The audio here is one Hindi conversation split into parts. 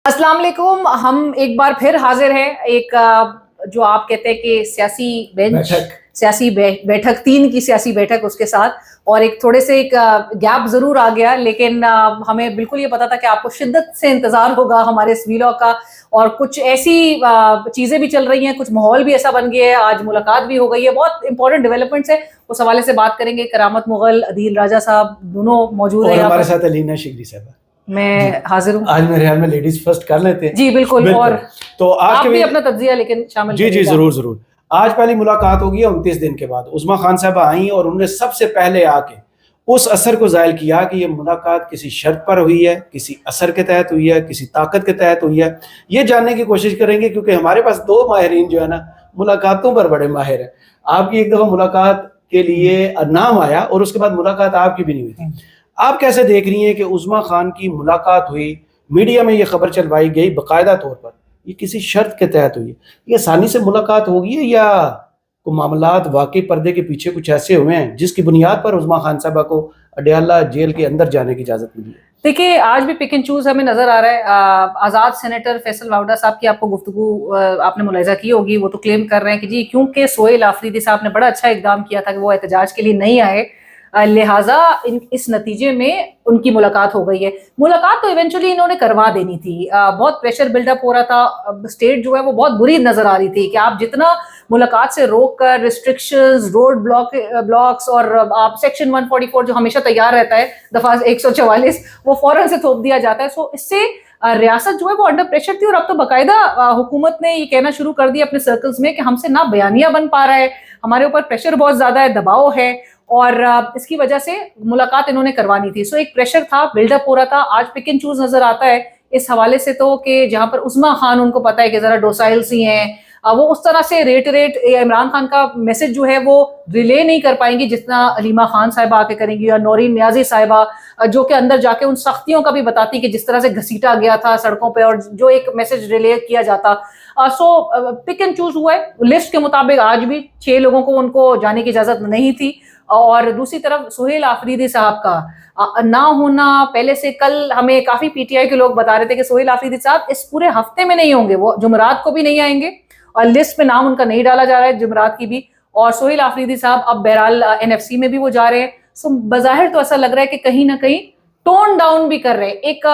अस्सलाम वालेकुम। हम एक बार फिर हाजिर हैं एक जो आप कहते हैं कि सियासी बैठक 3 की सियासी बैठक उसके साथ, और एक थोड़े से एक गैप जरूर आ गया, लेकिन हमें बिल्कुल ये पता था कि आपको शिद्दत से इंतजार होगा हमारे इस वीलॉग का, और कुछ ऐसी चीजें भी चल रही हैं, कुछ माहौल भी ऐसा बन गया है, आज मुलाकात भी हो गई है, बहुत इंपॉर्टेंट डेवलपमेंट्स है, उस हवाले से बात करेंगे। करामत मुगल, अदील राजा साहब दोनों मौजूद हैं हमारे साथ अलीना शिगरी साहब। मैं हाजिर हूँ। आज मेरे ख्याल में लेडीज फर्स्ट कर लेते हैं। जी बिल्कुल। और तो आज आप भी अपना तज्जिया लेकिन शामिल जी जरूर जरूर। आज पहली मुलाकात होगी 29 दिन के बाद। उस्मा खान साहब आई और उन्होंने सबसे पहले आके उस असर को जाहिर किया कि ये मुलाकात किसी शर्त पर हुई है, किसी असर के तहत हुई है, किसी ताकत के तहत हुई है। ये जानने की कोशिश करेंगे क्योंकि हमारे पास 2 माहिरीन जो है ना मुलाकातों पर बड़े माहिर है। आपकी एक दफा मुलाकात के लिए नाम आया और उसके बाद मुलाकात आपकी भी नहीं हुई थी। आप कैसे देख रही हैं कि उस्मा खान की मुलाकात हुई, मीडिया में ये खबर चलवाई गई बाकायदा तौर पर, ये किसी शर्त के तहत हुई है? ये आसानी से मुलाकात होगी है या को मामलात वाकई पर्दे के पीछे कुछ ऐसे हुए हैं जिसकी बुनियाद पर उस्मा खान साहबा को अडयाला जेल के अंदर जाने की इजाजत मिली है? देखिए, आज भी पिक एंड चूज हमें नजर आ रहा है। आजाद सेनेटर फैसल वावडा साहब की आपको गुफ्तगू आपने मुलाहिजा की होगी, वो तो क्लेम कर रहे हैं कि जी क्योंकि सोहेल आफरीदी साहब ने बड़ा अच्छा इकदाम किया था कि वो एहतजाज के लिए नहीं आए, लिहाजा इस नतीजे में उनकी मुलाकात हो गई है। मुलाकात तो इवेंचुअली इन्होंने करवा देनी थी। बहुत प्रेशर बिल्डअप हो रहा था, स्टेट जो है वो बहुत बुरी नजर आ रही थी कि आप जितना मुलाकात से रोक कर रिस्ट्रिक्शंस, रोड ब्लॉक्स और आप सेक्शन 144 जो हमेशा तैयार रहता है, दफा 144, वो फौरन से थोप दिया जाता है। सो इससे रियासत जो है वो अंडर प्रेशर थी, और अब तो बाकायदा हुकूमत ने ये कहना शुरू कर दिया अपने सर्कल्स में कि हमसे ना बयानिया बन पा रहा है, हमारे ऊपर प्रेशर बहुत ज्यादा है, दबाव है, और इसकी वजह से मुलाकात इन्होंने करवानी थी। सो एक प्रेशर था, बिल्डअप हो रहा था। आज पिक एंड चूज नजर आता है इस हवाले से तो कि जहां पर उस्मा खान उनको पता है कि जरा डोसाइल सी हैं, वो उस तरह से रेट इमरान खान का मैसेज जो है वो रिले नहीं कर पाएंगी जितना अलीमा खान साहिबा आके करेंगी, या नौरीन नियाजी साहिबा जो कि अंदर जाके उन सख्तियों का भी बताती कि जिस तरह से घसीटा गया था सड़कों पे, और जो एक मैसेज रिले किया जाता। सो पिक एंड चूज हुआ है। लिस्ट के मुताबिक आज भी 6 लोगों को उनको जाने की इजाजत नहीं थी, और दूसरी तरफ सोहेल आफरीदी साहब का ना होना पहले से, कल हमें काफी पीटीआई के लोग बता रहे थे कि सोहेल आफरीदी साहब इस पूरे हफ्ते में नहीं होंगे, वो जुमेरात को भी नहीं आएंगे, और लिस्ट में नाम उनका नहीं डाला जा रहा है जुमेरात की भी। और सोहेल आफरीदी साहब अब बहरहाल एनएफसी में भी वो जा रहे हैं। सो बजाहिर तो ऐसा लग रहा है कि कहीं ना कहीं टोन डाउन भी कर रहे हैं। एक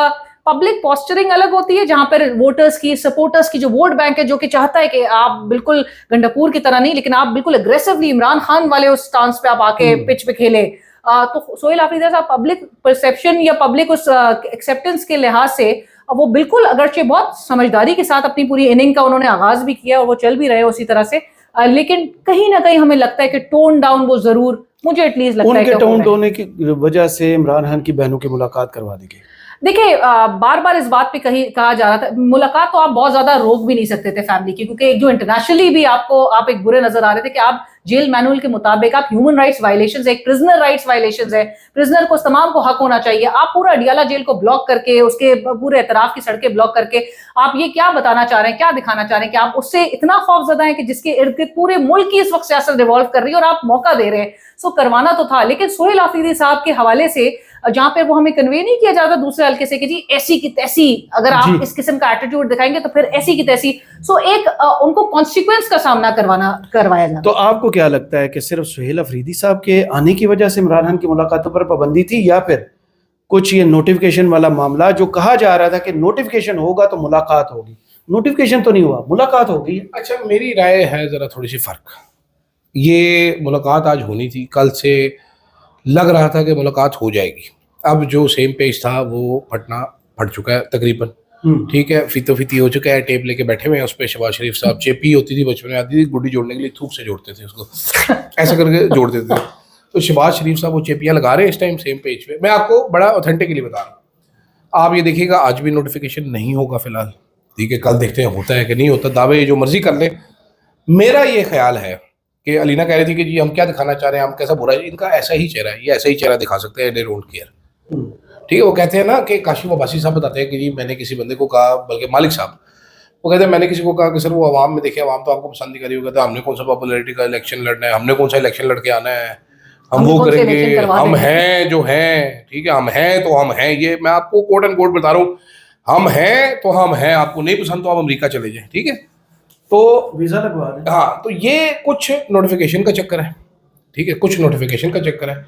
पब्लिक पोस्चरिंग अलग होती है जहां पर वोटर्स की, सपोर्टर्स की जो वोट बैंक है जो कि चाहता है कि आप बिल्कुल गंडापुर की तरह नहीं, लेकिन आप बिल्कुल अग्रेसिवली इमरान खान वाले उस स्टांस पे आप आके पिच पे खेले, तो सोहेल आफरीदी साहब पब्लिक परसेप्शन या पब्लिक उस एक्सेप्टेंस के लिहाज से वो बिल्कुल, अगरचे बहुत समझदारी के साथ अपनी पूरी इनिंग का उन्होंने आगाज भी किया और वो चल भी रहे उसी तरह से, लेकिन कहीं ना कहीं हमें लगता है कि टोन डाउन वो जरूर, मुझे एटलीस्ट लगता है उनके टोन डाउन की वजह से इमरान खान की बहनों की मुलाकात करवा दी गई। देखिए, बार बार इस बात पे कहा जा रहा था, मुलाकात तो आप बहुत ज्यादा रोक भी नहीं सकते थे फैमिली की, क्योंकि एक जो इंटरनेशनली भी आप एक बुरे नजर आ रहे थे कि आप जेल मैनुअल के मुताबिक आप ह्यूमन राइट्स वायलेशंस है, एक प्रिजनर राइट्स वायलेशंस है, प्रिजनर को तमाम को हक होना चाहिए। आप पूरा अडियाला जेल को ब्लॉक करके, उसके पूरे एतराफ की सड़कें ब्लॉक करके आप ये क्या बताना चाह रहे हैं, क्या दिखाना चाह रहे हैं कि आप उससे इतना खौफजदा है कि जिसके इर्द गिर्द पूरे मुल्क की इस वक्त सियासत रिवॉल्व कर रही है और आप मौका दे रहे हैं। सो करवाना तो था, लेकिन सोहेल आफरीदी साहब के हवाले से जहां पे वो हमें कन्वे नहीं किया जाता दूसरे हल्के से कि जी ऐसी की तैसी, अगर आप इस किस्म का एटीट्यूड दिखाएंगे तो फिर ऐसी की तैसी। सो एक उनको कॉन्सिक्वेंस का सामना करवाया जाता। तो आपको क्या लगता है कि सिर्फ सोहेल आफरीदी साहब के आने की वजह से इमरान खान की मुलाकातों पर पाबंदी थी, या फिर कुछ ये नोटिफिकेशन वाला मामला जो कहा जा रहा था कि नोटिफिकेशन होगा तो मुलाकात होगी, नोटिफिकेशन तो नहीं हुआ, मुलाकात हो गई? अच्छा, मेरी राय है जरा थोड़ी सी फर्क। ये मुलाकात आज होनी थी, कल से लग रहा था कि मुलाकात हो जाएगी। अब जो सेम पेज था वो फट चुका है तकरीबन, ठीक है, फीतो फीती हो चुका है, टेप लेके बैठे हुए हैं उस पर। शहबाज शरीफ साहब चेपी होती थी, बचपन में आती थी, गुड्डी जोड़ने के लिए थूक से जोड़ते थे उसको ऐसा करके जोड़ देते थे। तो शहबाज शरीफ साहब वो चेपियाँ लगा रहे हैं इस टाइम सेम पेज पे। मैं आपको बड़ा ऑथेंटिकली बता रहा हूँ, आप ये देखिएगा आज भी नोटिफिकेशन नहीं होगा फिलहाल, ठीक है, कल देखते हैं होता है कि नहीं होता, दावे जो मर्जी कर लें। मेरा ये ख्याल है कि अलीना कह रही थी कि जी हम क्या दिखाना चाह रहे हैं, हम कैसा बुरा है, इनका ऐसा ही चेहरा है, ये ऐसा ही चेहरा दिखा सकते हैं, दे डोंट केयर, ठीक है। वो कहते हैं ना कि काशिफ अब्बासी साहब बताते हैं कि जी मैंने किसी बंदे को कहा, बल्कि मालिक साहब वो कहते हैं मैंने किसी को कहा कि सर वो आवाम में देखे, आवाम तो आपको पसंद नहीं करी, वो कहते हैं हमने कौन सा पॉपुलैरिटी का इलेक्शन लड़ना है, हमने कौन सा इलेक्शन लड़के आना है, हम वो करेंगे, हम हैं जो हैं, ठीक है, हम हैं तो हम हैं। ये मैं आपको कोट एंड कोट बता रहा हूँ, हम हैं तो हम हैं, आपको नहीं पसंद तो आप अमेरिका चले जाएं, ठीक है। तो वीजा लगवा दें। हाँ, तो ये कुछ नोटिफिकेशन का चक्कर है, ठीक है, कुछ नोटिफिकेशन का चक्कर है।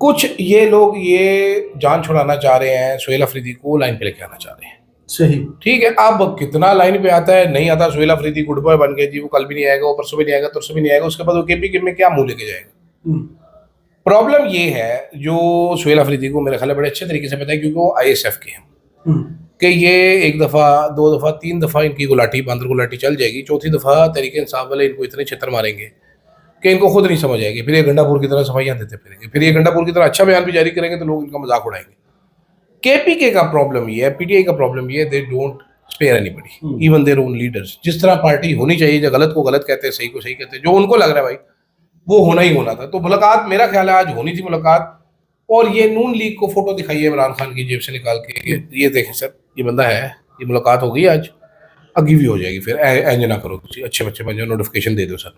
कुछ ये लोग ये जान छुड़ाना चाह रहे हैं, सुहेल अफरीदी को लाइन पे लेके आना चाह रहे हैं। सही, ठीक है। अब कितना लाइन पे आता है नहीं आता, सुहेल अफरीदी गुड बॉय बन गए जी, वो कल भी नहीं आएगा, वो परसों भी नहीं आएगा, तरसों भी नहीं आएगा, उसके बाद वो केपी में क्या मुंह लेके जाएगा। प्रॉब्लम ये है जो सुहेल अफरीदी को मेरे ख्याल बड़े अच्छे तरीके से पता है, क्योंकि वो ISF के हैं, कि ये एक दफ़ा, दो दफ़ा, तीन दफ़ा इनकी गुलाटी, बांदर गुलाटी चल जाएगी, चौथी दफ़ा तरीके इंसाफ वाले इनको इतने छितर मारेंगे कि इनको खुद नहीं समझ आएगी, फिर ये गंडापुर की तरह सफाइयाँ देते फिरेंगे, फिर ये गंडापुर की तरह अच्छा बयान भी जारी करेंगे तो लोग इनका मजाक उड़ाएंगे। KPK का प्रॉब्लम ये है, PTI का प्रॉब्लम ये है, they don't spare anybody, even their own leaders. जिस तरह पार्टी होनी चाहिए, जो गलत को गलत कहते हैं, सही को सही कहते हैं, जो उनको लग रहा है भाई वो होना ही होना था। तो मुलाकात मेरा ख्याल है आज होनी थी मुलाकात, और ये नून लीग को फोटो दिखाई है इमरान खान की जेब से निकाल के, ये देखें सर ये बंदा है, ये मुलाकात हो गई आज, अगी भी हो जाएगी, फिर एंज ना करो, अच्छे बच्चे बन जाओ, नोटिफिकेशन दे दो सर,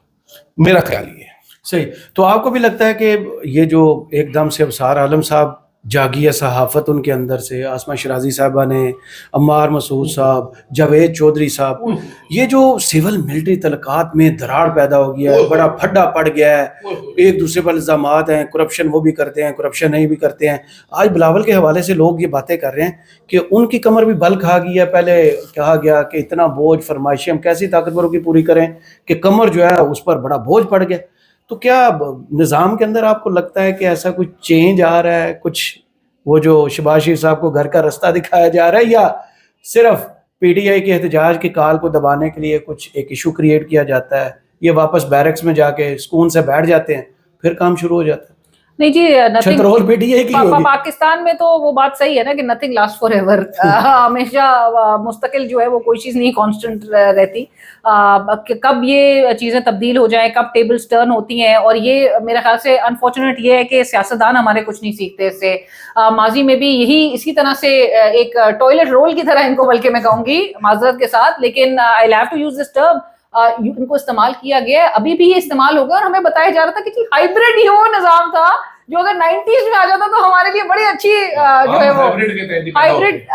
मेरा ख्याल ये है। सही। तो आपको भी लगता है कि ये जो एकदम से अबसार आलम साहब जागी है सहाफ़त उनके अंदर से, आसमा शराजी साहबा ने, अम्मार मसूद साहब, जावेद चौधरी साहब, ये जो सिविल मिलिट्री तलकात में दरार पैदा हो गया है, बड़ा फड्डा पड़ गया है, एक दूसरे पर इल्ज़ामात हैं, करप्शन वो भी करते हैं, करप्शन नहीं भी करते हैं। आज बिलावल के हवाले से लोग ये बातें कर रहे हैं कि उनकी कमर भी बल खा गई है। पहले कहा गया कि इतना बोझ फरमाइशें हम कैसी ताकतवरों की पूरी करें कि कमर जो है उस पर बड़ा बोझ पड़ गया। तो क्या निज़ाम के अंदर आपको लगता है कि ऐसा कुछ चेंज आ रहा है, कुछ वो जो शहबाज शरीफ साहब को घर का रास्ता दिखाया जा रहा है, या सिर्फ PTI के एहतजाज की काल को दबाने के लिए कुछ एक इशू क्रिएट किया जाता है, ये वापस बैरक्स में जाके सुकून से बैठ जाते हैं, फिर काम शुरू हो जाता है? नहीं जी, छतरहोल PTI की होगी। पाकिस्तान में तो वो बात सही है ना कि नथिंग लास्ट फॉर एवर, हमेशा मुस्तकिल जो है वो कोई चीज नहीं कांस्टेंट रहती। कब ये चीजें तब्दील हो जाए, कब टेबल्स टर्न होती हैं, और ये मेरे ख्याल से अनफॉर्चुनेट ये है कि सियासतदान हमारे कुछ नहीं सीखते इससे। माजी में भी यही इसी तरह से एक टॉयलेट रोल की तरह इनको, बल्कि मैं कहूंगी माजरत के साथ, लेकिन I have to use this term, इनको इस्तेमाल किया गया है, अभी भी ये इस्तेमाल होगा। और हमें बताया जा रहा था कि हाइब्रिड ही वो निजाम था जो अगर 90s में आ जाता तो हमारे लिए बड़ी अच्छी जो है वो हाइब्रिड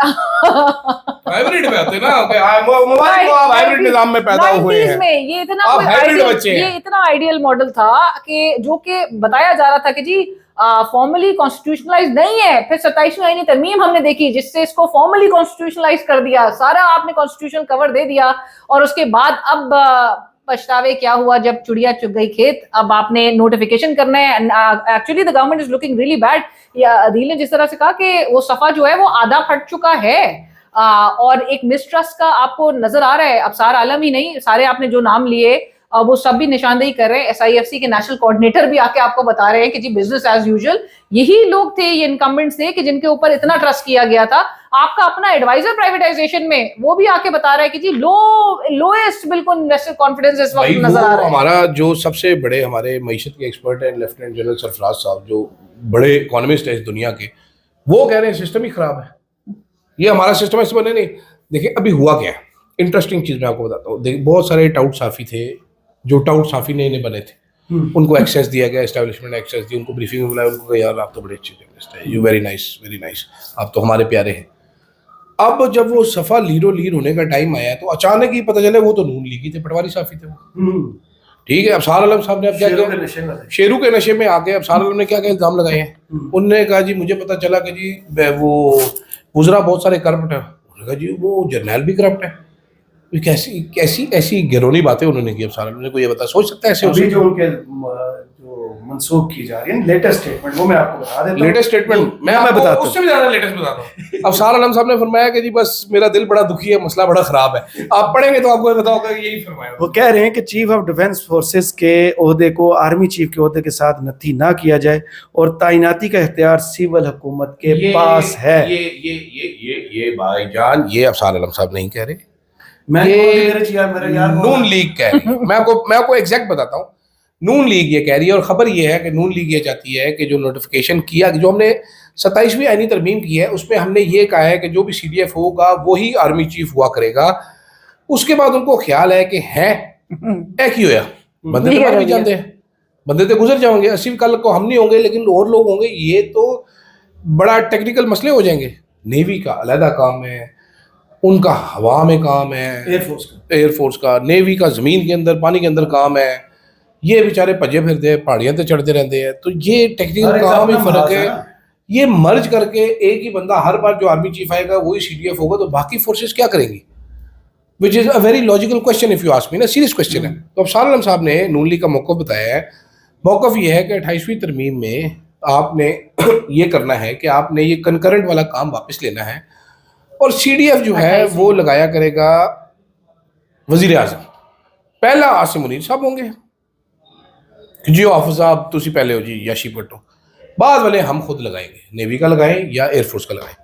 हाइब्रिड में आते ना, हाइब्रिड निजाम में पैदा हुए हैं। में ये इतना आइडियल मॉडल था कि जो कि बताया जा रहा था कि जी फॉर्मली कॉन्स्टिट्यूशनलाइज नहीं है। फिर 27वीं आईनी तरमीम हमने देखी जिससे इसको फॉर्मली कॉन्स्टिट्यूशनलाइज कर दिया, सारा आपने कॉन्स्टिट्यूशनल कवर दे दिया, और उसके बाद अब पछतावे क्या हुआ जब चिड़िया चुग गई खेत। अब आपने नोटिफिकेशन करना है। Actually the government is looking really bad. या अदील ने जिस तरह से कहा कि वो सफा जो है वो आधा फट चुका है, और एक मिसट्रस्ट का आपको नजर आ रहा है। अबसार आलम ही नहीं, सारे आपने जो नाम लिए वो सब भी निशानदेही कर रहे हैं। SIFC के नेशनल कोऑर्डिनेटर भी आके आपको बता रहे हैं कि जी बिजनेस एज यूजुअल। यही लोग थे, ये इनकम्बेंट्स थे कि जिनके ऊपर इतना ट्रस्ट किया गया था। आपका अपना एडवाइजर प्राइवेटाइजेशन में वो भी आके बता रहा है कि जी लोएस्ट बिल्कुल इन्वेस्टर कॉन्फिडेंस इस वक्त नजर आ रहा है। हमारा जो सबसे बड़े हमारे मईशत के एक्सपर्ट है लेफ्टिनेंट जनरल सरफराज साहब, जो बड़े इकोनॉमिस्ट है इस दुनिया के, वो कह रहे हैं सिस्टम ही खराब है, ये हमारा सिस्टम ऐसे बने नहीं। देखिए अभी हुआ क्या है, इंटरेस्टिंग चीज मैं आपको बताता हूँ। देखिए बहुत सारे टाउट साफी थे जो टाउट साफी नहीं बने थे, उनको एक्सेस दिया गया, एस्टैब्लिशमेंट एक्सेस दी, उनको ब्रीफिंग में बुलाया, उनको यार आप तो बड़े अच्छे जर्नलिस्ट हैं, यू वेरी नाइस, आप तो हमारे प्यारे हैं। अब जब वो सफा लीड होने का टाइम आया तो अचानक ही पता चला वो तो नून लीगी थे, पटवारी साफी थे वो। ठीक है, अबसार आलम साहब ने अब क्या किया, शेरू के नशे में आके अबसार आलम ने क्या क्या इल्जाम लगाए हैं। उन्होंने कहा जी मुझे पता चला कि जी वो गुजरा बहुत सारे करप्ट है, उन्होंने कहा जी वो जर्नैल भी करप्ट है। कैसी कैसी ऐसी गिरोनी बातें उन्होंने की। अबसार आलम ने कोई ये बता सोच सकता है ऐसे अभी जो उनके जो मंसूब की जा रही है लेटेस्ट स्टेटमेंट, वो मैं आपको बता देता हूं। लेटेस्ट स्टेटमेंट मैं बताता हूं, उससे भी ज्यादा लेटेस्ट बताता हूं। अबसार आलम साहब ने फरमाया कि जी बस मेरा दिल बड़ा दुखी है, मसला बड़ा खराब है। आप पढ़ेंगे तो आपको पता होगा कि यही फरमाया। वो कह रहे हैं कि चीफ ऑफ डिफेंस फोर्सेस के ओहदे को आर्मी चीफ के ओहदे के साथ नथी ना किया जाए और तैनाती का इख्तियार सिविल हुकूमत के पास है। ये भाईजान, ये अबसार आलम साहब नहीं कह रहे, मेरे यार नून लीग कह रही है। मैं आपको एग्जैक्ट बताता हूँ, नून लीग ये कह रही है। और खबर ये है कि नून लीग ये चाहती है कि जो नोटिफिकेशन किया, जो हमने 27वीं आईनी तरमीम की है, उसमें हमने ये कहा है कि जो भी CDF होगा वही आर्मी चीफ हुआ करेगा। उसके बाद उनको ख्याल है कि है की होया बंदे तो मर भी जाते हैं, बंदे तो गुजर जाएंगे, 80 कल को हम नहीं होंगे लेकिन और लोग होंगे, ये तो बड़ा टेक्निकल मसले हो जाएंगे। नेवी का अलहदा काम है, उनका हवा में काम है, एयरफोर्स का, नेवी का ज़मीन के अंदर पानी के अंदर काम है, ये बेचारे भजे फिरते हैं, पहाड़ियाँ पे चढ़ते रहते हैं। तो ये टेक्निकल काम में फ़र्क है। ये मर्ज करके एक ही बंदा हर बार जो आर्मी चीफ आएगा वही CDF होगा, तो बाकी फोर्सेस क्या करेंगी? Which is a very logical question if you ask me ना, सीरियस क्वेश्चन है। तो अफसार आलम साहब ने नून लीग का मौक़िफ़ बताया है। मौक़िफ़ ये है कि 28वीं तरमीम में आपने ये करना है कि आपने ये कंकरेंट वाला काम वापस लेना है, और CDF जो है वो लगाया करेगा वज़ीर आज़म। पहला आसिम मुनीर साहब होंगे, जी ऑफिस साहब तुसी पहले हो जी, याशी पट्टो। बाद वाले हम खुद लगाएंगे, नेवी का लगाएं या एयरफोर्स का लगाएं।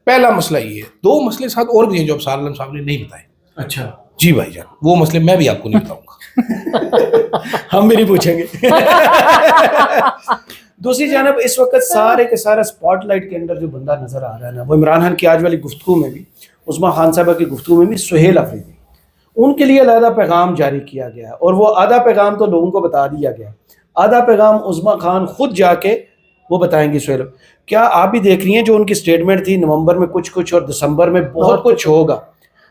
पहला मसला ये है। दो मसले साथ और भी हैं जो अफसार आलम साहब ने नहीं बताए। अच्छा जी भाईजान, वो मसले मैं भी आपको नहीं बताऊंगा। हम भी नहीं पूछेंगे। दूसरी जानब इस वक्त सारे के सारा स्पॉटलाइट के अंदर जो बंदा नजर आ रहा है ना, वो इमरान खान की आज वाली गुफ्तगू में भी, उस्मा खान साहबा की गुफ्तगू में भी, सुहेल अफरीदी, उनके लिए अलहदा पैगाम जारी किया गया, और वो आधा पैगाम तो लोगों को बता दिया गया, आधा पैगाम उस्मा खान खुद जाके वो बताएंगी। सुहेल, क्या आप भी देख रही हैं जो उनकी स्टेटमेंट थी, नवंबर में कुछ और दिसंबर में बहुत कुछ होगा।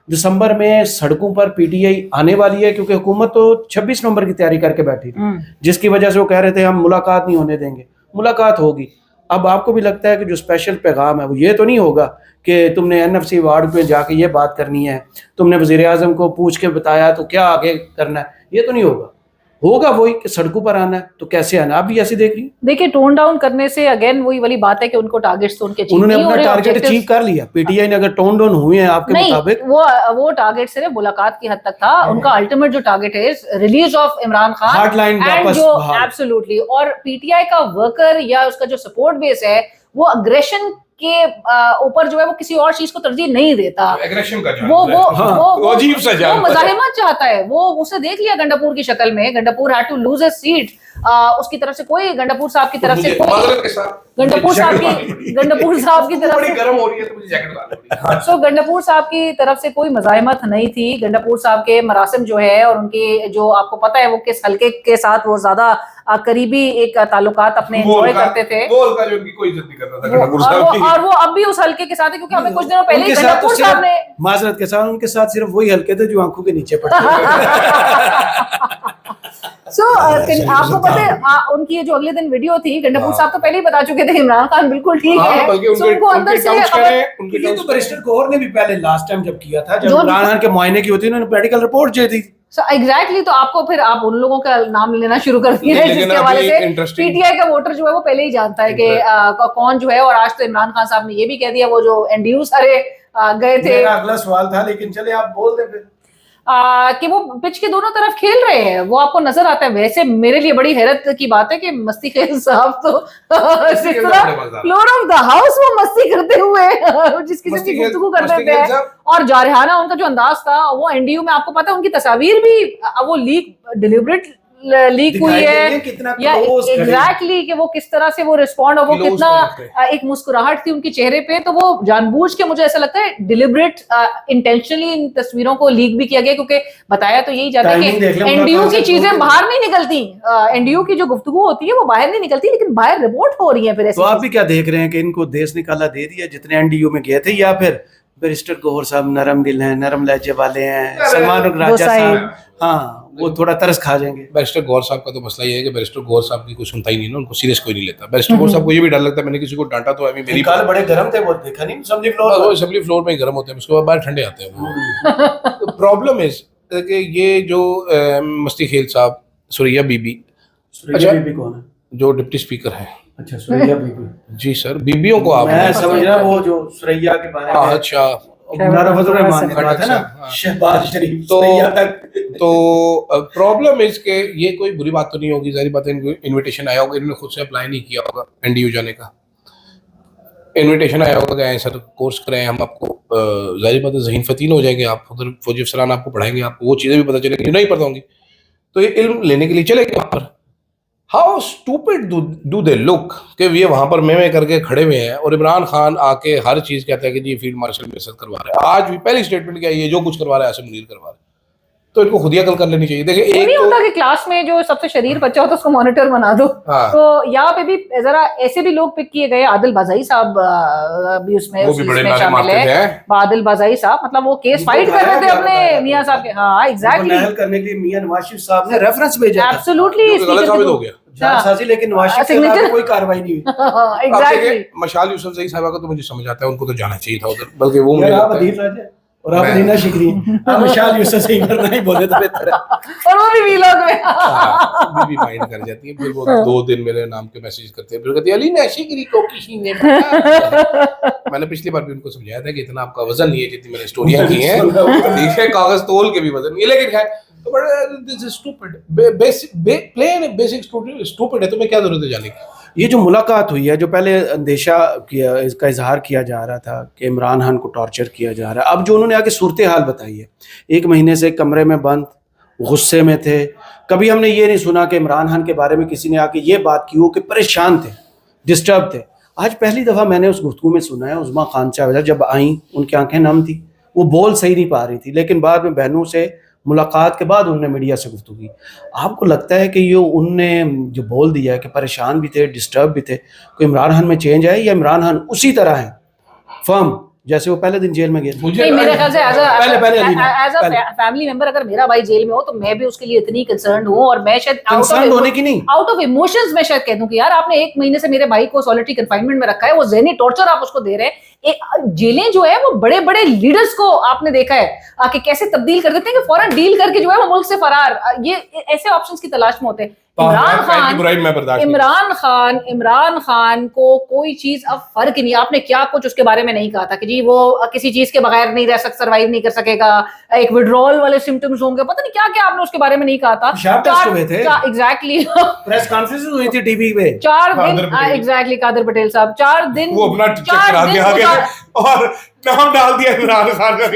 दिसंबर में सड़कों पर PTI आने वाली है, क्योंकि हुकूमत तो 26 नवंबर की तैयारी करके बैठी थी, जिसकी वजह से वो कह रहे थे हम मुलाकात नहीं होने देंगे। मुलाकात होगी। अब आपको भी लगता है कि जो स्पेशल पैगाम है वो ये तो नहीं होगा कि तुमने NFC वार्ड पे जाके ये बात करनी है, तुमने वज़ीर आज़म को पूछ के बताया तो क्या आगे करना है, ये तो नहीं होगा। होगा वही कि सड़कों पर आना है, तो कैसे आना? आप भी ऐसे देख रही। देखिए, टोन डाउन करने से अगेन वही वाली बात है कि उनको टारगेट्स तो उनके उन्होंने अपना टारगेट अचीव कर लिया। PTI ने अगर टोन डाउन हुए हैं आपके मुताबिक, वो टारगेट सिर्फ मुलाकात की हद तक था। उनका अल्टीमेट जो टारगेट है release of Imran Khan, hardline वापस जो एब्सोल्युटली, और PTI का वर्कर या उसका जो सपोर्ट बेस है वो अग्रेशन के ऊपर जो है वो किसी और चीज को तरजीह नहीं देता। एग्रेशन का वो अजीब सा जान मज़ाहिमत चाहता है। वो उसे देख लिया गंडापुर की शक्ल में, Gandapur had to lose his seat. उसकी तरफ से कोई, गंडापुर साहब की तरफ से कोई, गंडापुर साहब की तरफ से गर्म हो रही है तो मुझे जैकेट डालनी। सो गंडापुर साहब की तरफ से कोई मज़ाहिमत नहीं थी। गंडापुर साहब के मरासिम जो है और उनके जो आपको पता है वो किस हल्के के साथ वो ज्यादा करीबी एक ताल्लुकात अपने एंजॉय करते थे, वो हल्का जो उनकी कोई इज्जत नहीं करता था गंडापुर साहब की, और वो अब भी उस हल्के के साथ है, क्योंकि हमें कुछ दिनों पहले गंडापुर साहब ने, माजरत के साथ, उनके साथ सिर्फ वही हल्के थे जो आंखों के नीचे पड़ते। आपको पता है उनकी जो अगले दिन वीडियो थी, गंडापुर साहब तो पहले ही बता चुके थे इमरान खान बिल्कुल ठीक है। उनको अंदर से ये तो बैरिस्टर गौहर ने भी पहले लास्ट टाइम जब किया था, जब इमरान खान के मुआयने की होती है, उन्होंने मेडिकल रिपोर्ट दी थी। एग्जैक्टली, तो आपको फिर आप उन लोगों का नाम लेना शुरू कर दिए हैं जिसके हवाले से PTI का वोटर जो है वो पहले ही जानता है कि कौन जो है। और आज तो इमरान खान साहब ने ये भी कह दिया, वो जो NDU सारे गए थे। मेरा अगला सवाल था, लेकिन चले आप बोल दे फिर, कि वो पिच के दोनों तरफ खेल रहे हैं, वो आपको नजर आता है। वैसे मेरे लिए बड़ी हैरत की बात है कि मस्ती खेल साहब तो फ्लोर ऑफ द हाउस वो मस्ती करते हुए जिस किस्म की गुफ्तगू करते थे, और जारहाना उनका जो अंदाज था, वो NDU में आपको पता है उनकी तस्वीर भी वो लीक, डिलिबरेट लीक हुई है, या एग्जैक्टली कि वो किस तरह से वो रिस्पॉन्ड, और वो कितना एक मुस्कुराहट थी उनके चेहरे पे। तो वो जानबूझ के, मुझे ऐसा लगता है डिलिबरेट इंटेंशनली इन तस्वीरों को लीक भी किया गया, क्योंकि बताया तो यही जाता है कि NDU की चीजें बाहर नहीं निकलती, NDU की जो गुफ्तगू होती है वो बाहर नहीं निकलती, लेकिन बाहर रिपोर्ट हो रही है। फिर तो आप भी क्या देख रहे हैं कि इनको देश निकाला दे दिया जितने NDU में गए थे, या फिर बैरिस्टर गौहर साहब नरम दिल हैं, नरम लहजे वाले हैं, सलमान राजा साहब हाँ वो थोड़ा तरस खा जाएंगे? बैरिस्टर गौहर साहब का तो मसला ये है कि बैरिस्टर गौहर साहब की कोई सुनता ही नहीं ना, उनको सीरियस कोई नहीं लेता। बैरिस्टर गौहर साहब को ये भी डर लगता है, मैंने किसी को डांटा तो अभी मेरी काल बड़े गर्म थे, वो देखा नहीं असेंबली फ्लोर में ही गर्म होते हैं, उसके बाद बाहर ठंडे आते हैं। तो प्रॉब्लम इज कि ये जो मस्ती खेल साहब, सुरैया बीबी कौन है? जो डिप्टी स्पीकर है। अच्छा, सुरैया बीबी। जी सर, बीबियों को आप मैं समझ रहा वो जो सुरैया के बारे में, अच्छा शहबाज शरीफ तो प्रॉब्लम इज के ये कोई बुरी बात तो नहीं होगी, जाहिर बात है इनको इनविटेशन आया होगा, इन्होंने खुद से अप्लाई नहीं किया होगा NDU जाने का, इनविटेशन आया होगा कि सर कोर्स करें हम आपको, जाहिर बात है ज़हीन फतीन हो जाएंगे आप, उधर फौजी अफसरान आपको पढ़ाएंगे, आपको वो चीज़ें भी पता चलेंगी नहीं पता होंगी, तो ये इल्म लेने के लिए चले गए वहाँ पर। How stupid do they look कि ये वहाँ पर में करके खड़े हुए हैं, और इमरान खान आके हर चीज़ कहता है कि जी फील्ड मार्शल में करवा रहा है। आज भी पहली स्टेटमेंट क्या है, ये जो कुछ करवा रहा है आसिम मुनीर करवा रहा है। तो इनको खुद ही अकल कर लेनी चाहिए। देखिए वो एक नहीं तो होता कि क्लास में जो सबसे शरीर बच्चा होता है उसको मॉनिटर बना दो। हाँ। तो यहाँ पे भी जरा ऐसे भी लोग पिक किए गए। आदिल बाज़ाई साहब भी उसमें वो भी बड़े इसमें नारे शामिल मारते है। थे। आदिल बाज़ाई साहब मतलब वो केस उनको फाइट कर उठाया रहे थे गया अपने बताया मियाँ साहब के। हाँ उनको एग्जैक्टली नाहल करने के लिए मियां नवाज शरीफ साहब ने रेफरेंस भेजा था, एब्सोल्युटली जो कि गलत साबित हो गया। जालसाजी, लेकिन नवाज शरीफ के Signature- खिलाफ कोई कार्रवाई नहीं हुई। अब एग्जैक्टली। देखिए मशाल यूसुफजई साहबा का तो मुझे समझ आता है, उनको तो जाना चाहिए था उधर, बल्कि वो मुझे यार आप लगता है अदील राजा और आप मैं- अदीना शिकरी, आप विशाल यूसुफ से करना ही बोले तो बेहतर है। और वो भी वीलॉग में। बीबी माइंड कर जाती है, फिर वो 2 दिन मेरे नाम के मैसेज करते हैं, फिर कहती है अली नशीगिरी को किसी ने बताया। मैंने पिछली बार भी उनको समझाया था कि इतना आपका वजन नहीं है जितनी मैंने स्टोरियां की हैं, ठीक है, कागज तोल के भी वजन नहीं है, लेकिन खैर तो बड़ा this is stupid, basic plain basic stupid है, तुम्हें क्या जरूरत है जाने की। ये जो मुलाकात हुई है, जो पहले अंदेशा किया, इसका इजहार किया जा रहा था कि इमरान खान को टॉर्चर किया जा रहा है, अब जो उन्होंने आके सूरत हाल बताई है, 1 महीने से कमरे में बंद, गुस्से में थे। कभी हमने ये नहीं सुना कि इमरान खान के बारे में किसी ने आके ये बात की हो कि परेशान थे, डिस्टर्ब थे। आज पहली दफ़ा मैंने उस गुफ्तगू में सुना है, उज़्मा खान साहब जब आई उनकी आंखें नम थी, वो बोल सही नहीं पा रही थी, लेकिन बाद में बहनों से मुलाकात के बाद उन्होंने मीडिया से गुफ्तगू की। आपको लगता है कि ये उनने जो बोल दिया है कि परेशान भी थे, डिस्टर्ब भी थे, कोई इमरान खान में चेंज है या इमरान खान उसी तरह है फर्म जैसे वो पहले दिन जेल में गए थे? नहीं, मेरे ख्याल से एज पहले अ फैमिली मेंबर अगर मेरा भाई जेल में हो तो मैं भी उसके लिए इतनी कंसर्न हूँ, और मैं शायद कंसर्न होने की नहीं, आउट ऑफ इमोशंस मैं शायद कह दूं कि यार आपने 1 महीने से मेरे भाई को सॉलिटरी कंफाइनमेंट में रखा है, वो ज़हनी टॉर्चर आप उसको दे रहे हैं। जेलें जो है वो बड़े बड़े लीडर्स को आपने देखा है आके कैसे तब्दील कर देते हैं कि फौरन डील करके जो है वो मुल्क से फरार, ये ऐसे ऑप्शंस की तलाश में होते हैं। इमरान खान को कोई चीज अब फर्क नहीं। आपने क्या कुछ उसके बारे में नहीं कहा था कि जी वो किसी चीज के बगैर नहीं रह सकता, सर्वाइव नहीं कर सकेगा, एक विड्रॉल वाले सिम्टम्स होंगे, पता नहीं क्या क्या आपने उसके बारे में नहीं कहा था। एग्जैक्टली प्रेस कॉन्फ्रेंस हुई थी टीवी पे 4 दिन, एग्जैक्टली कादर पटेल साहब 4 दिन वो अपना चक्कर आगे और नाम डाल दिया इमरान खान का।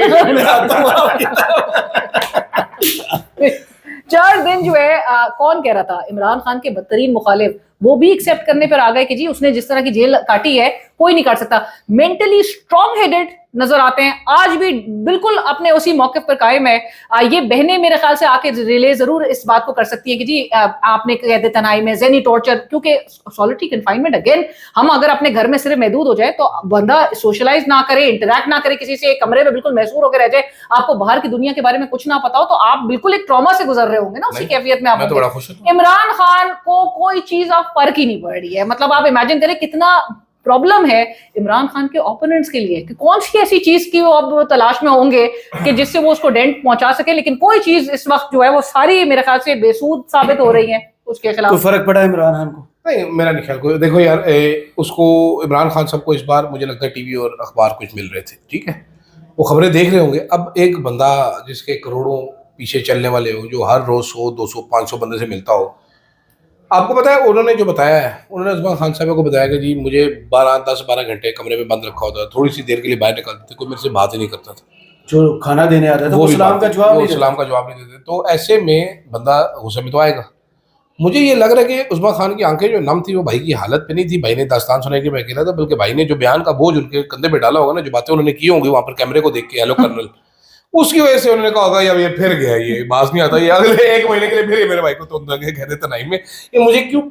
4 दिन जो है कौन कह रहा था इमरान खान के बदतरीन मुखालिफ, वो भी एक्सेप्ट करने पर आ गए कि जी उसने जिस तरह की जेल काटी है कोई नहीं काट सकता। मेंटली स्ट्रॉन्ग हेडेड नजर आते हैं, आज भी बिल्कुल अपने उसी मौक़िफ़ पर कायम है। ये बहनें मेरे ख्याल से आके रिले जरूर इस बात को कर सकती है कि जी आपने कहते तनाई में ज़हनी टॉर्चर, क्योंकि सॉलिटरी कन्फाइनमेंट अगेन हम अगर अपने घर में सिर्फ महदूद हो जाए तो बंदा सोशलाइज ना करे, इंटरैक्ट ना करे किसी से, एक कमरे में बिल्कुल महसूर होकर रह जाए, आपको बाहर की दुनिया के बारे में कुछ ना पता हो, तो आप बिल्कुल एक ट्रॉमा से गुजर रहे होंगे ना उसी कैफियत में। आप इमरान खान को कोई चीज आप फर्क ही नहीं पड़ रही है। मतलब आप इमेजिन करें कितना प्रॉब्लम है इमरान खान के ओपोनेंट्स के लिए कि कौन सी ऐसी चीज की वो अब तलाश में होंगे कि जिससे वो उसको डेंट पहुंचा सके, लेकिन कोई चीज इस वक्त जो है वो सारी मेरे ख्याल से बेसूद साबित हो रही है उसके खिलाफ। कोई फर्क पड़ा इमरान खान को? नहीं, मेरा नहीं ख्याल। को देखो यार, उसको इमरान खान साहब को इस बार मुझे लगता है टीवी और अखबार कुछ मिल रहे थे, ठीक है, वो खबरें देख रहे होंगे। अब एक बंदा जिसके करोड़ों पीछे चलने वाले हो, जो हर रोज 100 200 500 बंदे से मिलता हो, आपको पता है उन्होंने जो बताया है, उन्होंने उज़्मा खान साहब को बताया कि जी मुझे 10-12 घंटे कमरे में बंद रखा होता था, थोड़ी सी देर के लिए बाहर निकलते थे, कोई मेरे से बात ही नहीं करता था, जो खाना देने आता था वो सलाम का जवाब नहीं देते। तो ऐसे में बंदा गुस्से में तो आएगा। मुझे ये लग रहा है कि उज़्मा खान की आंखें जो नम थी वो भाई की हालत पे नहीं थी। भाई ने दास्तान सुनाई कि मैं अकेला था, बल्कि भाई ने जो बयान का बोझ उनके कंधे पे डाला होगा ना, जो बातें उन्होंने की होंगी वहाँ पर कैमरे को देख के, हेलो कर्नल, उसकी वजह से उन्होंने कहा होगा यार ये फिर गया, ये बाज नहीं आता, ये अगले 1 महीने के लिए फिर ये मेरे भाई को तो कहते तनाई में। ये मुझे क्यों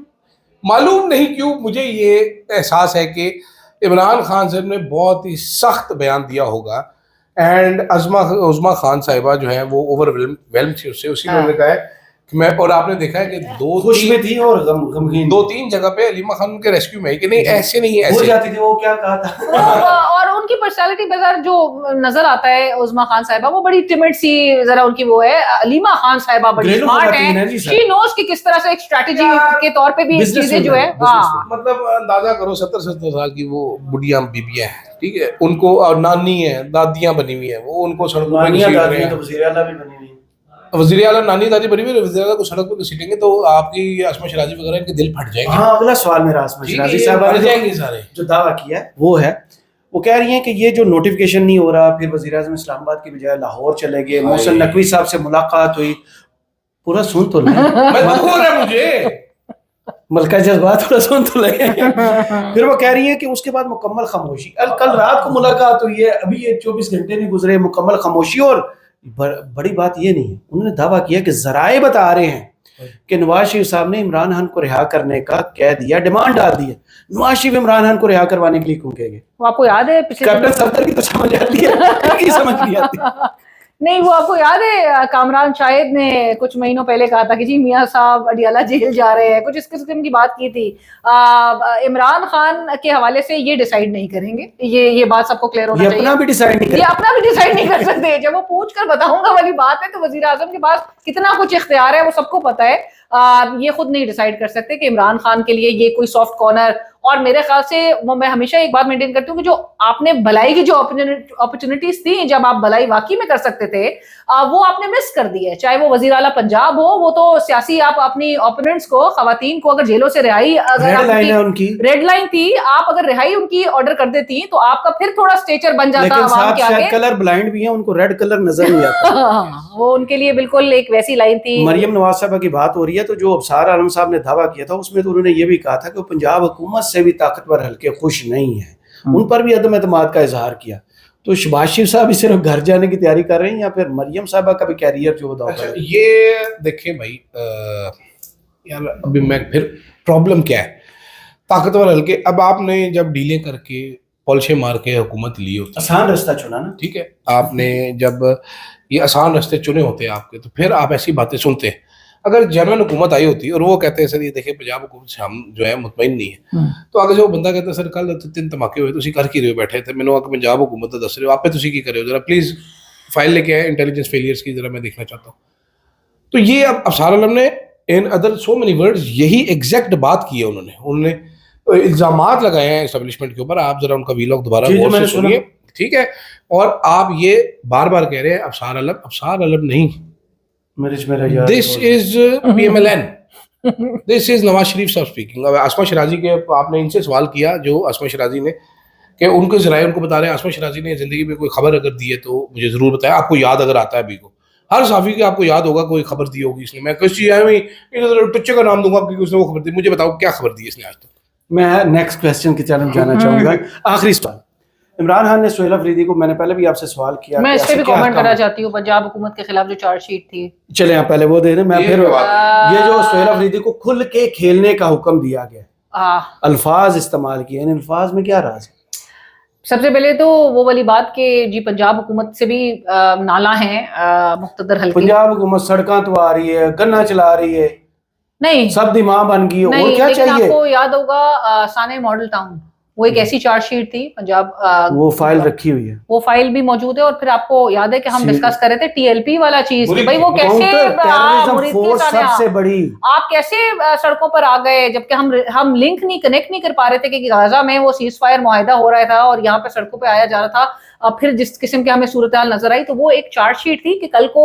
मालूम नहीं क्यों मुझे ये एहसास है कि इमरान खान साहब ने बहुत ही सख्त बयान दिया होगा, एंड उज़्मा खान साहिबा जो है वो ओवरवेल्म थी उससे, उसी ने कहा है कि मैं, और आपने देखा है कि 2-3 थी और गमगीन 2-3 जगह पे अलीमा खान के रेस्क्यू में कि नहीं ऐसे नहीं है, ऐसे जाती थी। वो क्या कहा था और उनकी पर्सनालिटी बाजार जो नजर आता है उज़्मा खान साहिबा, वो बड़ी टिमिड सी जरा उनकी वो है। अलीमा खान साहिबा बड़ी स्मार्ट है, शी नोज कि किस तरह से एक स्ट्रेटजी के तौर पे भी चीजें जो है, मतलब अंदाजा करो 70-70 साल की वो बुढ़िया बीबियां हैं, ठीक है, उनको और नानी है, दादियां बनी हुई है, वो उनको सड़कों पे घसीट रहे हैं। वज़ीर आला नानी दादी बनी हुई है, वज़ीर आला को सड़क पे घसीटेंगे तो आपकी आसमा शराजी वगैरह इनके दिल फट जाएंगे। हाँ, अगला सवाल मेरा आसमा शराजी साहब ने जाएंगे सारे जो दावा किया है वो है, वो कह रही हैं कि ये जो नोटिफिकेशन नहीं हो रहा, फिर वज़ीर आज़म इस्लामाबाद की बजाय लाहौर चले गए, मोहसिन नकवी साहब से मुलाकात हुई, पूरा सुन तो ले मुझे मलका जज्बात थोड़ा सुन तो लगे। फिर वो कह रही है कि उसके बाद मुकम्मल खामोशी। कल रात को मुलाकात हुई है, अभी ये 24 घंटे नहीं गुजरे, मुकम्मल खामोशी, और बड़ी बात ये नहीं है, उन्होंने दावा किया कि जराए बता रहे हैं कि नवाज शरीफ साहब ने इमरान खान को रिहा करने का कह दिया, डिमांड डाल दी है। नवाज शरीफ इमरान खान को रिहा करवाने के लिए क्यों कहेंगे? वो आपको याद है पिछले कैप्टन सफदर की तो समझ आती है, इनकी समझ नहीं आती। नहीं, वो आपको याद है कामरान शाहिद ने कुछ महीनों पहले कहा था कि जी मियां साहब अडियाला जेल जा रहे हैं, कुछ इस किस्म की बात की थी। इमरान खान के हवाले से ये डिसाइड नहीं करेंगे, ये बात सबको क्लियर होना चाहिए। अपना भी डिसाइड नहीं ये अपना भी डिसाइड नहीं कर सकते। जब वो पूछ कर बताऊंगा वाली बात है, तो वजीर आजम के पास कितना कुछ इख्तियार है वो सबको पता है। ये खुद नहीं डिसाइड कर सकते कि इमरान खान के लिए ये कोई सॉफ्ट कॉर्नर। और मेरे ख्याल से वो मैं हमेशा एक बात मेंटेन करती हूँ कि जो आपने भलाई की जो अपॉर्चुनिटीज थी, जब आप भलाई वाकई में कर सकते थे, वो आपने मिस कर दी है। चाहे वो वजीर आला पंजाब हो, वो तो सियासी, आप अपनी ओपोनेंट्स को, खवातीन को अगर जेलों से रिहाई, अगर उनकी रेड लाइन थी, आप अगर रिहाई उनकी ऑर्डर कर देती तो आपका फिर थोड़ा स्टेचर बन जाता। आवाम के आगे कलर ब्लाइंड भी है, उनको रेड कलर नजर नहीं आता। वो उनके लिए बिल्कुल एक वैसी लाइन थी। मरियम नवाज साहबा की बात हो रही है, तो जो अफसार आलम साहब ने दावा किया था उसमें तो उन्होंने ये भी कहा था कि वो पंजाब हुकूमत से भी ताकतवर हल्के खुश नहीं है, उन पर भी अदम एतमाद का इजहार किया। तो शहबाज शरीफ साहब सिर्फ घर जाने की तैयारी कर रहे हैं या फिर मरियम साहबा का भी कैरियर जो बताओ? अच्छा, ये देखिए भाई, यार अभी मैं फिर प्रॉब्लम क्या है, ताकतवर हल्के। अब आपने जब डीलें करके पॉलिसी मार के हुकूमत ली होती, आसान रास्ता चुना ना, ठीक है, आपने जब ये आसान रास्ते चुने होते हैं आपके, तो फिर आप ऐसी बातें सुनते हैं। अगर जनरल हुकूमत आई होती और वो कहते हैं सर ये देखिए पंजाब हुकूमत से हम जो है मुतमईन नहीं है, तो अगर जो बंदा कहता है सर कल तो 3 धमाके हुए, तुसी कर की रहे हो बैठे थे, मैंने आके पंजाब हुकूमत दस रहे हो, आप पे तुसी की करे हो, जरा प्लीज फाइल लेके आए इंटेलिजेंस फेलियर्स की, जरा मैं देखना चाहता हूँ। तो ये अब अफसार आलम ने in other so many words यही एग्जैक्ट बात की है। उन्होंने इल्जामात लगाए हैं एस्टेब्लिशमेंट के ऊपर। आप जरा उनका वीलॉग दोबारा गौर से सुनिए, ठीक है? और आप ये बार बार कह रहे हैं अफसार आलम नहीं, this is PMLN, this is Nawaz Sharif sahab speaking. अब आसमा शराजी के आपने इनसे सवाल किया, जो आसमा शराजी ने, कि उनको जराए उनको बता रहे हैं आसमा शराजी ने जिंदगी में कोई खबर अगर दी है तो मुझे जरूर बताया, आपको याद अगर आता है अभी को, हर साफी के आपको याद होगा कोई खबर दी होगी इसने। मैं किसी टुच्चे का नाम दूंगा क्योंकि उसने वो खबर दी, मुझे बताओ क्या खबर दी इसने आज तक। मैं नेक्स्ट क्वेश्चन की तरफ जाना चाहूंगा। आखिरी सवाल, इमरान खान ने सोहेल अफरीदी को, मैंने पहले भी आपसे सवाल किया, मैं इस पे भी कमेंट करना चाहती हूँ, पंजाब हुकूमत के खिलाफ जो चार्जशीट थी। चले आप पहले वो दे दें, मैं फिर ये जो सोहेल अफरीदी को खुल के खेलने का हुक्म दिया गया, अल्फाज इस्तेमाल किए, इन अल्फाज में क्या राज है? सबसे पहले तो वो वाली बात कि जी पंजाब हुकूमत से भी नाला है मुख्तदर हल्की। पंजाब हुकूमत सड़कें तो आ रही है, गन्ना चला रही है, नहीं सब दी मां बन गई, और क्या चाहिए? आपको याद होगा साने मॉडल टाउन, वो एक ऐसी चार्जशीट थी पंजाब, वो फाइल रखी हुई है, वो फाइल भी मौजूद है। और फिर आपको याद है कि हम डिस्कस कर रहे थे TLP वाला चीज, भाई वो कैसे सबसे बड़ी, आप कैसे सड़कों पर आ गए, जबकि हम लिंक नहीं, कनेक्ट नहीं कर पा रहे थे कि गाजा में वो सीज फायर मुआहिदा हो रहा था और यहाँ पे सड़कों पे आया जा रहा था। फिर जिस किस्म की हमें सूरत हाल नजर आई, तो वो एक चार्जशीट थी कि कल को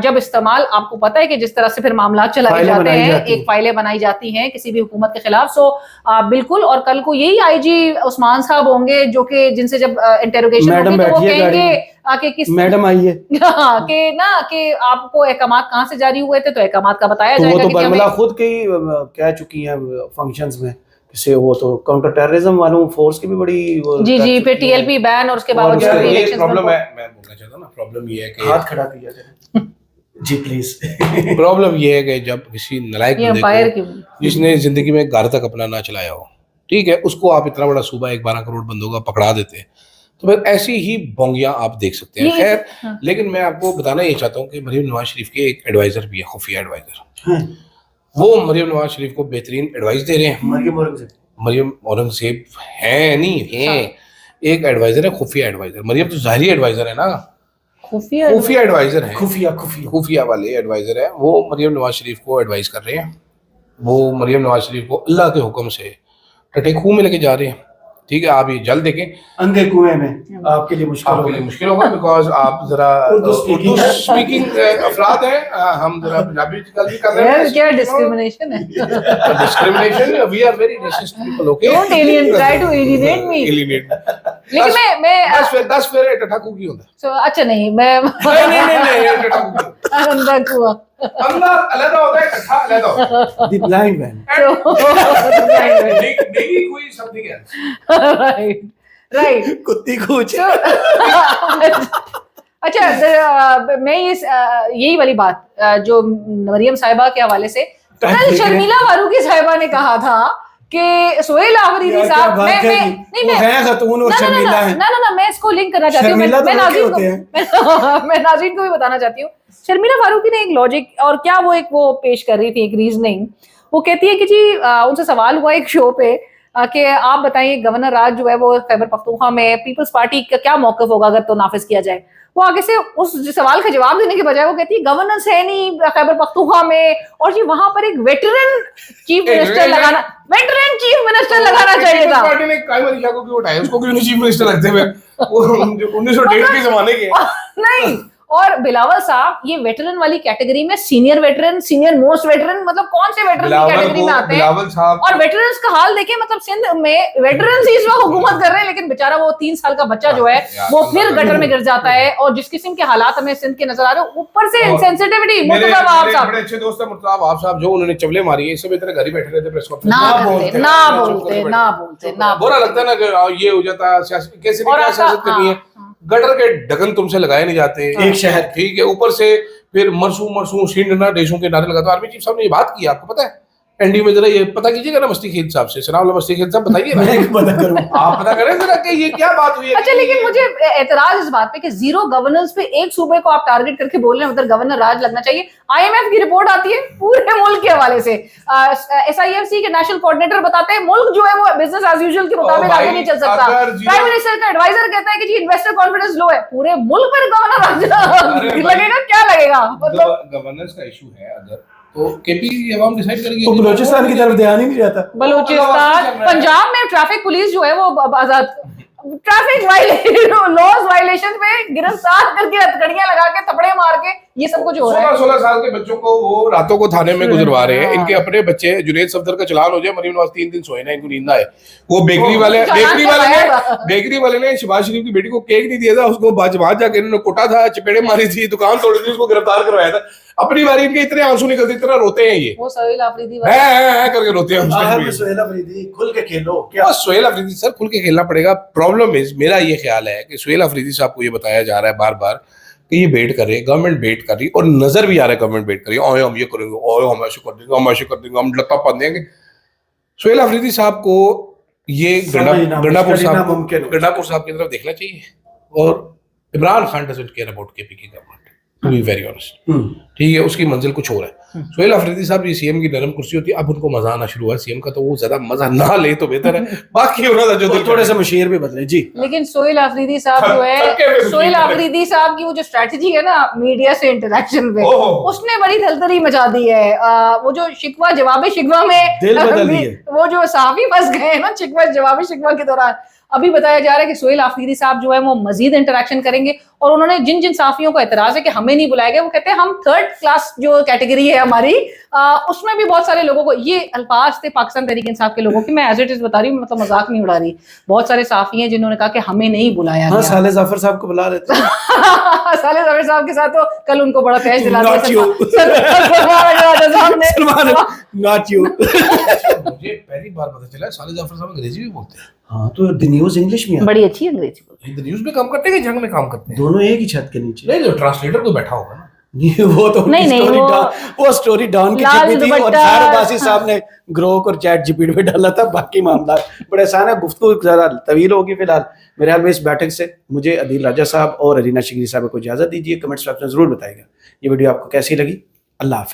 जब इस्तेमाल, आपको पता है कि जिस तरह से फिर मामला चलाए जाते हैं, एक फाइलें बनाई जाती हैं किसी भी हुकूमत के खिलाफ। सो बिल्कुल, और कल को यही IG उस्मान साहब होंगे जो कि जिनसे जब इंटेरोगेशन होगी तो वो कहेंगे कि किस मैडम आइए कि आपको अहकामात कहाँ से जारी हुए थे, तो अहकामात का बताया जाएगा। वो तो बरमला खुद के ही कह चुकी हैं फंक्शंस में से, वो तो काउंटर टेररिज्म वालों फोर्स की भी बड़ी जी फिर TLP बैन, और उसके बावजूद प्रॉब्लम है, मैं बोलना चाहता हूँ ना, प्रॉब्लम ये है कि हाथ खड़ा किया जाए जी प्लीज। प्रॉब्लम ये है कि जब किसी नलायक बंदे को, जिसने जिंदगी में घर तक अपना ना चलाया हो, ठीक है, उसको आप इतना बड़ा सूबा 12 करोड़ बंदों का पकड़ा देते हैं, तो फिर ऐसी ही बोंगियां आप देख सकते हैं। खैर, लेकिन मैं आपको बताना ये चाहता हूँ कि मरियम नवाज शरीफ के एक एडवाइजर भी है, खुफिया एडवाइजर, वो मरियम नवाज शरीफ को बेहतरीन एडवाइस दे रहे हैं। मरियम औरंगजेब है नहीं है, एक एडवाइजर है, खुफिया एडवाइजर। मरियम तो ज़ाहिरी एडवाइजर है ना, खुफिया एडवाइजर है, खुफिया वाले एडवाइजर है। वो मरियम नवाज शरीफ को एडवाइस कर रहे हैं, वो मरियम नवाज शरीफ को अल्लाह के हुक्म से टटे खूह में लेके जा रहे हैं। ठीक है, आप ये जल्द देखें, अंधे कुएं में आपके लिए मुश्किल होगा, बिकॉज आप जरा उर्दू स्पीकिंग अफराद हैं, हम जरा पंजाबी कल भी कर रहे हैं। क्या डिस्क्रिमिनेशन है? Discrimination, we are very racist people, okay? Don't alien try to alienate me. लेकिन मैं 10 फेरे टटाकू की होता है। सो अच्छा नहीं, मैं नहीं टटाकू अंधा कुआं, अंधा अलग होता है, टट्ठा अलग होता है, द ब्लाइंड मैन, नेगी कोई समथिंग एल्स, राइट कुत्ती कूच। अच्छा मैं यही वाली बात जो मरियम साहिबा के हवाले से कल शर्मिला फारूकी साहिबा ने कहा था कि सोहेल आफरीदी साहब मैं खातून और शर्मिला है ना मैं इसको लिंक करना चाहती हूँ, मैं नाज़रीन को भी बताना चाहती हूँ। शर्मिला फारूकी ने एक लॉजिक और क्या वो पेश कर रही थी, एक रीजनिंग। वो कहती है कि जी उनसे सवाल हुआ एक शो पे कि आप बताइए गवर्नर राज जो है वो खैबर पख्तूनख्वा में पीपल्स पार्टी का क्या मौकफ होगा अगर तो नाफिज किया जाए। वो आगे से उस सवाल का जवाब देने के बजाय वो कहती है गवर्नेंस है नहीं खैबर पख्तूनख्वा में, और जी वहां पर एक वेटरन चीफ मिनिस्टर लगाना चाहिए था। पार्टी ने कायम अली शाह को क्यों उठाया, उसको क्यों नहीं चीफ मिनिस्टर रखते हुए, वो 1901 के जमाने के नहीं। और बिलावल साहब ये वेटरन वाली कैटेगरी में senior veteran, senior most veteran, मतलब कौन से वेटरन की कैटेगरी में आते हैं? और वेटरन्स का हाल देखिए, मतलब सिंध में वेटरन्स ही इस वक्त हुकूमत कर रहे हैं, लेकिन बेचारा वो 3 साल का बच्चा जो है वो फिर गटर में गिर जाता है। और जिस किस्म के हालात हमें सिंध के नजर आ रहे हैं, ऊपर से इनसेंसिटिविटी। मुर्तजा वहाब साहब, बड़े अच्छे दोस्त है मुर्तजा वहाब साहब, जो उन्होंने चवले मारी है, इससे बेहतर घर ही बैठे रहते प्रेस कॉन्फ्रेंस ना बोलते बुरा लगता है ना कि ये हो जाता है। कैसे सियासत करनी है, गटर के ढक्कन तुमसे लगाए नहीं जाते एक शहर, ठीक है, ऊपर से फिर मरसू शींडना देशों के नारे लगाते। आर्मी चीफ साहब ने ये बात की, आपको पता है? एनडी में जरा ये पता कीजिएगा ना मस्ती खेल साहब से, सलाम मस्ती खेल साहब, बताइए आप पता करें जरा कि ये क्या बात हुई है। अच्छा, लेकिन मुझे एतराज इस बात पे कि जीरो गवर्नेंस पे एक सूबे को आप टारगेट करके बोल रहे हैं, उधर गवर्नर राज लगना चाहिए। IMF की रिपोर्ट आती है पूरे मुल्क के हवाले से, SIFC के नेशनल कोऑर्डिनेटर बताते हैं मुल्क जो है वो बिजनेस एज यूजुअल के मुताबिक आगे नहीं चल सकता। प्राइम मिनिस्टर का एडवाइजर कहता है कि जी इन्वेस्टर कॉन्फिडेंस लो है, पूरे मुल्क पर गवर्नर राज लगेगा, क्या लगेगा? मतलब गवर्नेंस का इशू है अगर तो केपी अवाम डिसाइड करेगी। तो बलूचिस्तान की तरफ ध्यान ही नहीं जाता। बलूचिस्तान, पंजाब में ट्रैफिक पुलिस जो है वो आजाद ट्रैफिक लॉज वायलेशन में गिरफ्तार करके हथकड़ियां लगा के थपड़े मार के ये सब कुछ हो रहा है। 16 साल के बच्चों को वो रातों को थाने में गुजरवा रहे हैं। इनके अपने बच्चे, जुनैद सफदर का चलान हो जाए, मरीम नवाज 3 दिन सोए ना, इनको नींद आए। वो बेकरी वाले ने शहबाज शरीफ की बेटी को केक नहीं दिया था, उसको बाज जाके इन्होंने कोटा था, चपेड़े मारी थी, दुकान तोड़ी थी, उसको गिरफ्तार करवाया था। अपनी बारी इनके इतने आंसू निकलते, इतना रोते हैं ये, वो सोहेल आफरीदी करके रोते हैं। सोहेल आफरीदी खुल के खेलो, क्या सोहेल आफरीदी सर खुल के खेलना पड़ेगा। प्रॉब्लम इज, मेरा ये ख्याल है कि सोहेल आफरीदी साहब को ये बताया जा रहा है बार बार कि ये वेट कर रहे हैं, गवर्नमेंट वेट कर रही, और नजर भी आ रहा है गवर्नमेंट वेट कर रही है, हम ये करेंगे, हम ऐसे कर देंगे, हम ऐसे कर देंगे, हम लत्ता पा देंगे। सोहेल आफरीदी साहब को ये गंडापुर साहब की तरफ देखना चाहिए। और Imran Khan doesn't care about KP की government, to be very honest, ठीक है, उसकी मंजिल कुछ और है। सोहेल आफरीदी साहब ये सीएम की नरम कुर्सी होती है, अब उनको मजा आना शुरू हुआ सीएम का, तो वो ज्यादा मजा ना ले तो बेहतर है। बाकी होना जो थोड़े से मशीर भी बदले जी। लेकिन सोहेल आफरीदी साहब जो है, सोहेल आफरीदी साहब की वो जो स्ट्रेटजी है ना मीडिया से इंटरेक्शन में, उसने बड़ी थलथली मचा दी है। वो जो शिकवा जवाब शिकवा में वो जो सहाफी फंस गए हैं ना शिकवा जवाब शिकवा के दौरान, अभी बताया जा रहा है कि सोहेल आफरीदी साहब जो है वो मजीद इंटरेक्शन करेंगे। और उन्होंने जिन जिन साफियों को एतराज है कि हमें नहीं बुलाया गया, वो कहते हैं हम 3rd क्लास जो कैटेगरी है हमारी, उसमें भी बहुत सारे लोगों को, ये अल्फाज थे पाकिस्तान तहरीक इंसाफ के लोगों की, मैं एज इट इज बता रही हूँ, मतलब मजाक नहीं उड़ा रही। बहुत सारे साफी हैं जिन्होंने कहा कि हमें नहीं बुलाया गया। साले जाफर साहब को बुला रहे थे। साले जाफर साहब के साथ तो कल उनको बड़ा फैश दिला दिया मुझे पहली बार पता चला साले जाफर साहब अंग्रेजी भी बोलते हैं। हाँ, तो द न्यूज़ इंग्लिश में बड़ी अच्छी अंग्रेजी बोलते हैं। न्यूज़ में काम करते हैं कि जंग में काम करते हैं? दोनों एक ही छत के नीचे। नहीं, जो ट्रांसलेटर को बैठा होगा ना, वो तो वो स्टोरी डॉन की छिपी थी, और सारबासी साहब ने ग्रोक और चैट जीपीटी पे डाला था। बाकी मामला बड़े आसान है, गुफ्तगू जरा तवील होगी। फिलहाल मेरे ख्याल में इस बैठक से मुझे अदील राजा साहब और अरीना शिकरी साहब को इजाजत दीजिए। कमेंट्स में जरूर बताइएगा ये वीडियो आपको कैसी लगी। अल्लाह हाफिज़।